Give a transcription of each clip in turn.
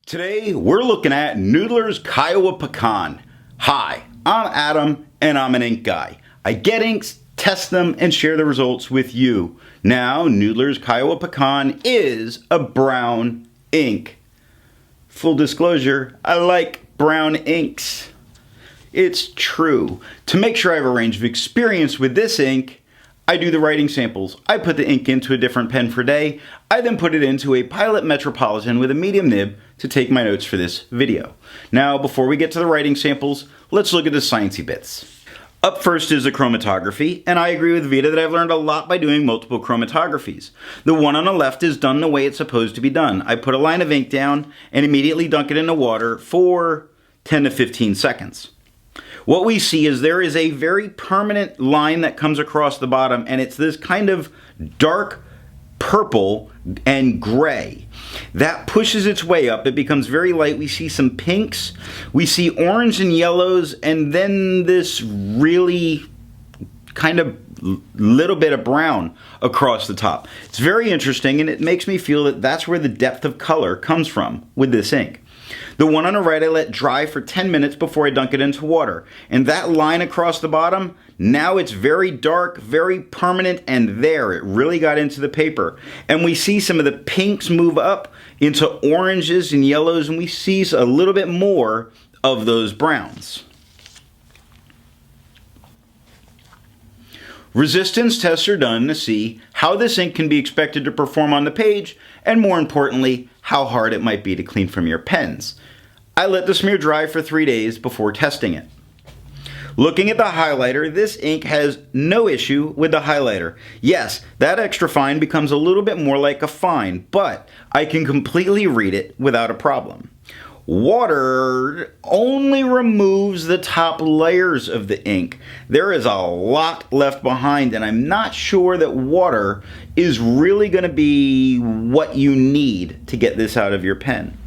Today, we're looking at Noodler's Kiowa Pecan. Hi, I'm Adam, and I'm an ink guy. I get inks, test them, and share the results with you. Now, Noodler's Kiowa Pecan is a brown ink. Full disclosure, I like brown inks. It's true. To make sure I have a range of experience with this ink, I do the writing samples. I put the ink into a different pen per day. I then put it into a Pilot Metropolitan with a medium nib to take my notes for this video. Now, before we get to the writing samples, let's look at the sciencey bits. Up first is the chromatography, and I agree with Vita that I've learned a lot by doing multiple chromatographies. The one on the left is done the way it's supposed to be done. I put a line of ink down and immediately dunk it into water for 10 to 15 seconds. What we see is there is a very permanent line that comes across the bottom, and it's this kind of dark purple and gray. That pushes its way up. It becomes very light. We see some pinks, we see orange and yellows, and then this really kind of little bit of brown across the top. It's very interesting, and it makes me feel that that's where the depth of color comes from with this ink. The one on the right I let dry for 10 minutes before I dunk it into water. And that line across the bottom, now it's very dark, very permanent, and there, it really got into the paper. And we see some of the pinks move up into oranges and yellows, and we see a little bit more of those browns. Resistance tests are done to see how this ink can be expected to perform on the page, and more importantly, how hard it might be to clean from your pens. I let the smear dry for 3 days before testing it. Looking at the highlighter, this ink has no issue with the highlighter. Yes, that extra fine becomes a little bit more like a fine, but I can completely read it without a problem. Water only removes the top layers of the ink. There is a lot left behind, and I'm not sure that water is really going to be what you need to get this out of your pen.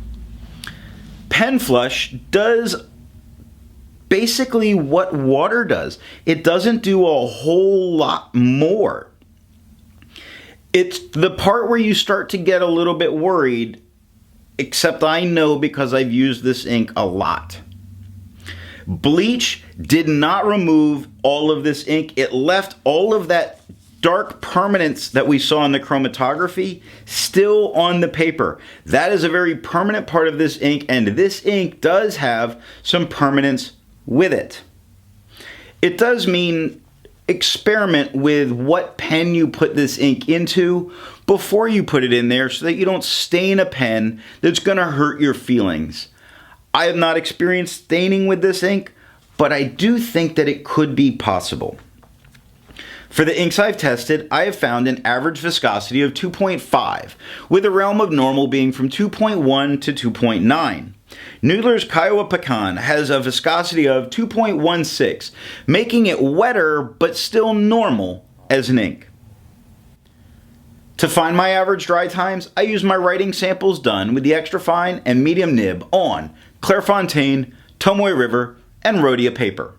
Pen flush does basically what water does. It doesn't do a whole lot more. It's the part where you start to get a little bit worried, except I know because I've used this ink a lot. Bleach did not remove all of this ink. It left all of that dark permanence that we saw in the chromatography still on the paper. That is a very permanent part of this ink, and this ink does have some permanence with it. It does mean experiment with what pen you put this ink into before you put it in there so that you don't stain a pen that's going to hurt your feelings. I have not experienced staining with this ink, but I do think that it could be possible. For the inks I've tested, I have found an average viscosity of 2.5, with the realm of normal being from 2.1 to 2.9. Noodler's Kiowa Pecan has a viscosity of 2.16, making it wetter but still normal as an ink. To find my average dry times, I use my writing samples done with the extra fine and medium nib on Clairefontaine, Tomoe River, and Rhodia paper.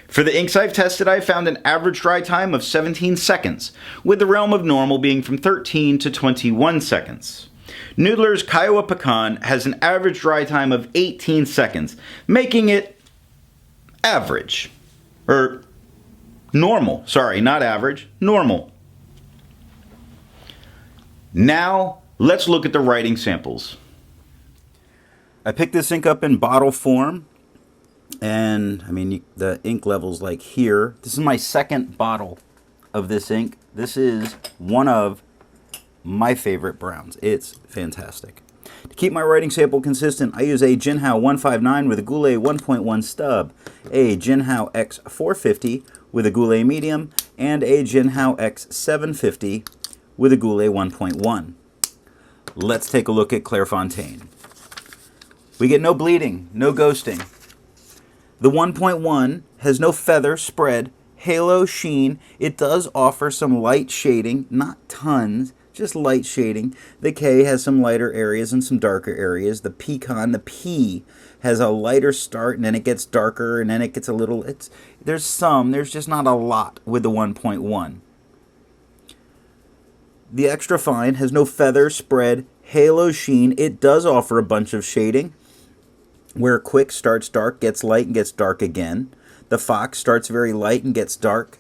For the inks I've tested, I've found an average dry time of 17 seconds, with the realm of normal being from 13 to 21 seconds. Noodler's Kiowa Pecan has an average dry time of 18 seconds, making it average. Or normal. Sorry, not average. Normal. Now, let's look at the writing samples. I picked this ink up in bottle form. And, the ink level's like here. This is my second bottle of this ink. This is one of my favorite browns. It's fantastic. To keep my writing sample consistent, I use a Jinhao 159 with a Goulet 1.1 stub, a Jinhao X450 with a Goulet medium, and a Jinhao X750 with a Goulet 1.1. Let's take a look at Clairefontaine. We get no bleeding, no ghosting. The 1.1 has no feather, spread, halo, sheen. It does offer some light shading, not tons, just light shading. The K has some lighter areas and some darker areas. The Pecan, the P, has a lighter start, and then it gets darker, and then it gets a little, there's just not a lot with the 1.1. The extra fine has no feather, spread, halo sheen. It does offer a bunch of shading, where quick starts dark, gets light, and gets dark again. The fox starts very light and gets dark.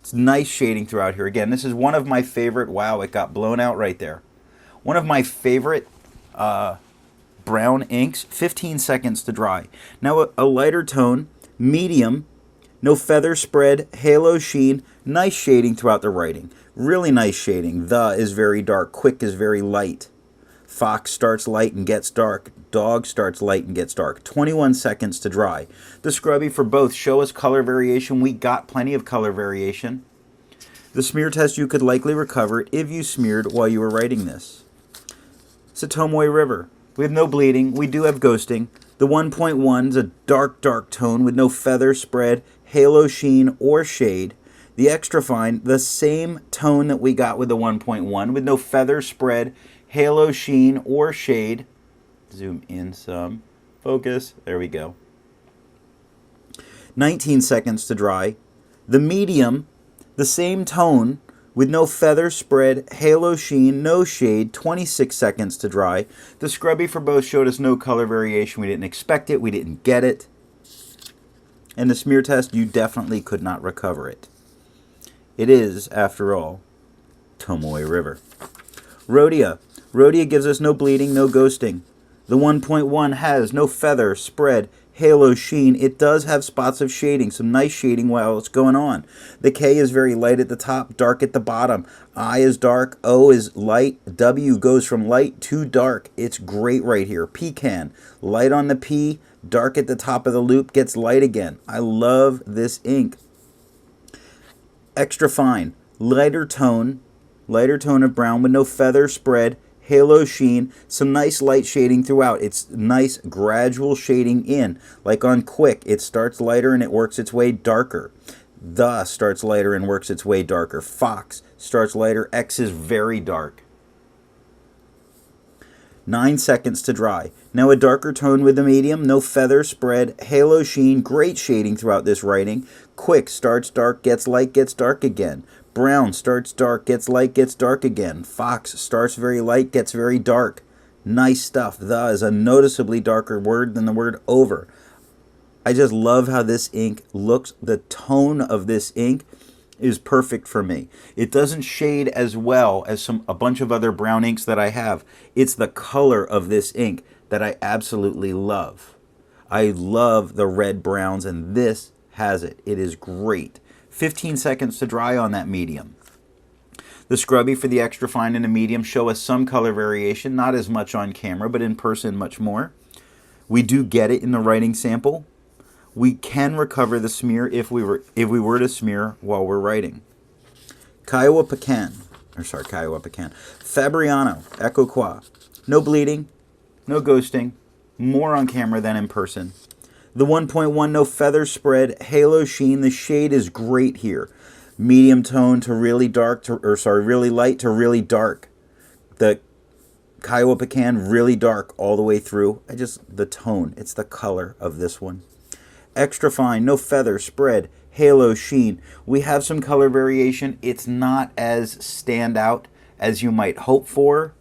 It's nice shading throughout here. Again, this is one of my favorite, wow, it got blown out right there. One of my favorite brown inks, 15 seconds to dry. Now a lighter tone, medium, no feather spread, halo sheen, nice shading throughout the writing. Really nice shading. The is very dark, quick is very light. Fox starts light and gets dark. Dog starts light and gets dark. 21 seconds to dry. The scrubby for both show us color variation. We got plenty of color variation. The smear test, you could likely recover it if you smeared while you were writing this. Tomoe River. We have no bleeding. We do have ghosting. The 1.1 is a dark, dark tone with no feather spread, halo sheen, or shade. The extra fine, the same tone that we got with the 1.1 with no feather spread, halo sheen, or shade. Zoom in some. Focus. There we go. 19 seconds to dry. The medium, the same tone with no feather spread, halo sheen, no shade. 26 seconds to dry. The scrubby for both showed us no color variation. We didn't expect it. We didn't get it. And the smear test, you definitely could not recover it. It is, after all, Tomoe River. Rhodia. Rhodia gives us no bleeding, no ghosting. The 1.1 has no feather, spread, halo sheen. It does have spots of shading, some nice shading while it's going on. The K is very light at the top, dark at the bottom. I is dark, O is light, W goes from light to dark. It's great right here. Pecan, light on the P, dark at the top of the loop, gets light again. I love this ink. Extra fine, lighter tone of brown with no feather spread, halo sheen, some nice light shading throughout. It's nice gradual shading in. Like on Quick, it starts lighter and it works its way darker. The starts lighter and works its way darker. Fox starts lighter, X is very dark. 9 seconds to dry. Now a darker tone with the medium, no feather spread, halo sheen, great shading throughout this writing. Quick starts dark, gets light, gets dark again. Brown starts dark, gets light, gets dark again. Fox starts very light, gets very dark. Nice stuff. The is a noticeably darker word than the word over. I just love how this ink looks. The tone of this ink is perfect for me. It doesn't shade as well as a bunch of other brown inks that I have. It's the color of this ink that I absolutely love. I love the red browns, and this has it. It is great. 15 seconds to dry on that medium. The scrubby for the extra fine and the medium show us some color variation, not as much on camera, but in person much more. We do get it in the writing sample. We can recover the smear if we were to smear while we're writing. Kiowa Pecan. Fabriano, Echo Qua. No bleeding, no ghosting, more on camera than in person. The 1.1, no feather spread, halo sheen. The shade is great here. Medium tone to really dark, really light to really dark. The Kiowa Pecan, really dark all the way through. The tone, it's the color of this one. Extra fine, no feather spread, halo sheen. We have some color variation. It's not as standout as you might hope for,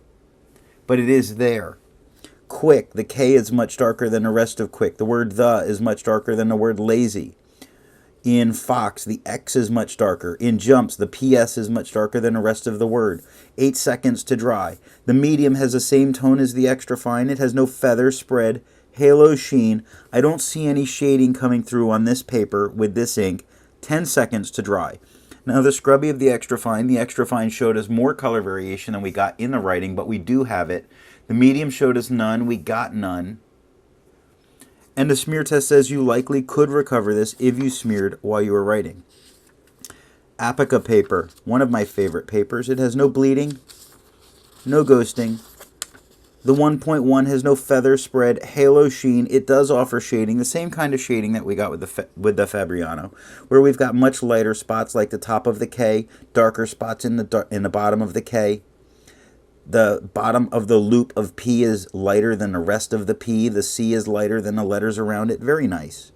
but it is there. Quick, the K is much darker than the rest of Quick. The word the is much darker than the word lazy. In Fox, the X is much darker. In Jumps, the PS is much darker than the rest of the word. 8 seconds to dry. The medium has the same tone as the extra fine. It has no feather spread, halo sheen. I don't see any shading coming through on this paper with this ink. 10 seconds to dry. Now the scrubby of the extra fine showed us more color variation than we got in the writing, but we do have it. The medium showed us none, we got none. And the smear test says you likely could recover this if you smeared while you were writing. Apica paper, one of my favorite papers. It has no bleeding, no ghosting. The 1.1 has no feather spread, halo sheen. It does offer shading, the same kind of shading that we got with the Fabriano, where we've got much lighter spots like the top of the K, darker spots in the bottom of the K. The bottom of the loop of P is lighter than the rest of the P. The C is lighter than the letters around it. Very nice.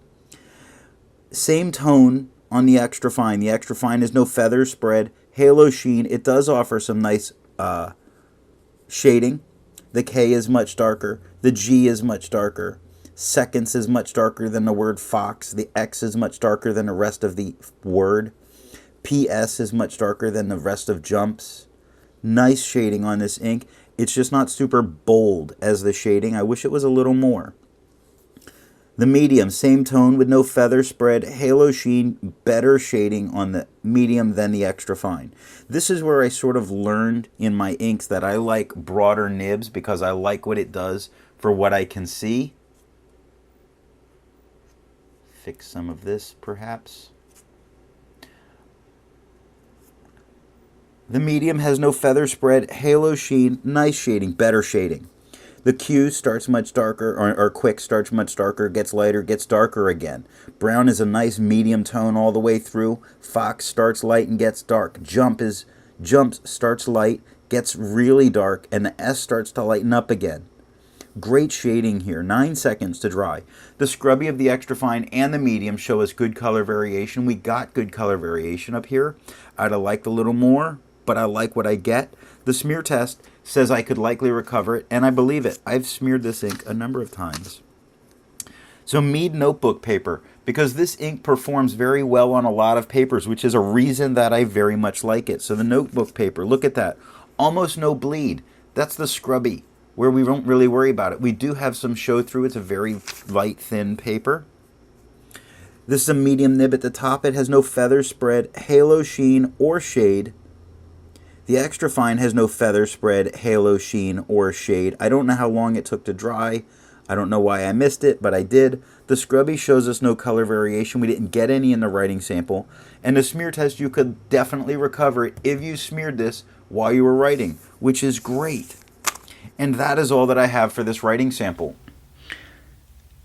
Same tone on the extra fine. The extra fine is no feather spread, halo sheen. It does offer some nice shading. The K is much darker. The G is much darker. Seconds is much darker than the word fox. The X is much darker than the rest of the word. PS is much darker than the rest of jumps. Nice shading on this ink. It's just not super bold as the shading. I wish it was a little more. The medium, same tone with no feather spread, halo sheen, better shading on the medium than the extra fine. This is where I sort of learned in my inks that I like broader nibs because I like what it does for what I can see. Fix some of this perhaps. The medium has no feather spread, halo sheen, nice shading, better shading. The Q starts much darker, or quick starts much darker, gets lighter, gets darker again. Brown is a nice medium tone all the way through. Fox starts light and gets dark. Jumps starts light, gets really dark, and the S starts to lighten up again. Great shading here, 9 seconds to dry. The scrubby of the extra fine and the medium show us good color variation. We got good color variation up here. I'd have liked a little more, but I like what I get. The smear test says I could likely recover it, and I believe it. I've smeared this ink a number of times. So Mead notebook paper, because this ink performs very well on a lot of papers, which is a reason that I very much like it. So the notebook paper, look at that. Almost no bleed. That's the scrubby, where we don't really worry about it. We do have some show through. It's a very light, thin paper. This is a medium nib at the top. It has no feather spread, halo sheen, or shade. The extra fine has no feather spread, halo sheen, or shade. I don't know how long it took to dry. I don't know why I missed it, but I did. The scrubby shows us no color variation. We didn't get any in the writing sample. And the smear test, you could definitely recover it if you smeared this while you were writing, which is great. And that is all that I have for this writing sample.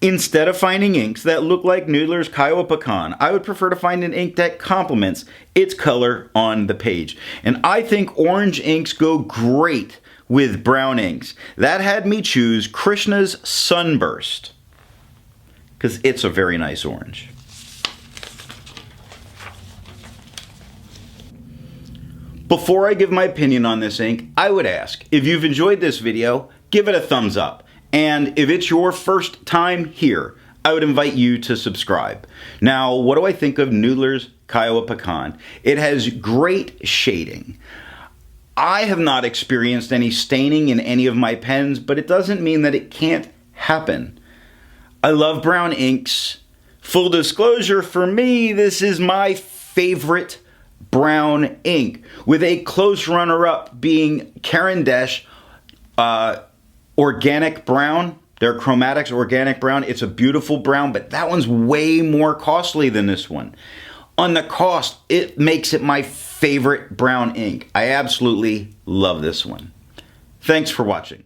Instead of finding inks that look like Noodler's Kiowa Pecan, I would prefer to find an ink that complements its color on the page. And I think orange inks go great with brown inks. That had me choose Krishna's Sunburst, because it's a very nice orange. Before I give my opinion on this ink, I would ask, if you've enjoyed this video, give it a thumbs up. And if it's your first time here, I would invite you to subscribe. Now, what do I think of Noodler's Kiowa Pecan? It has great shading. I have not experienced any staining in any of my pens, but it doesn't mean that it can't happen. I love brown inks. Full disclosure, for me, this is my favorite brown ink, with a close runner-up being Cavendish Organic Brown. Their Chromatics Organic Brown. It's a beautiful brown, but that one's way more costly than this one. On the cost, it makes it my favorite brown ink. I absolutely love this one. Thanks for watching.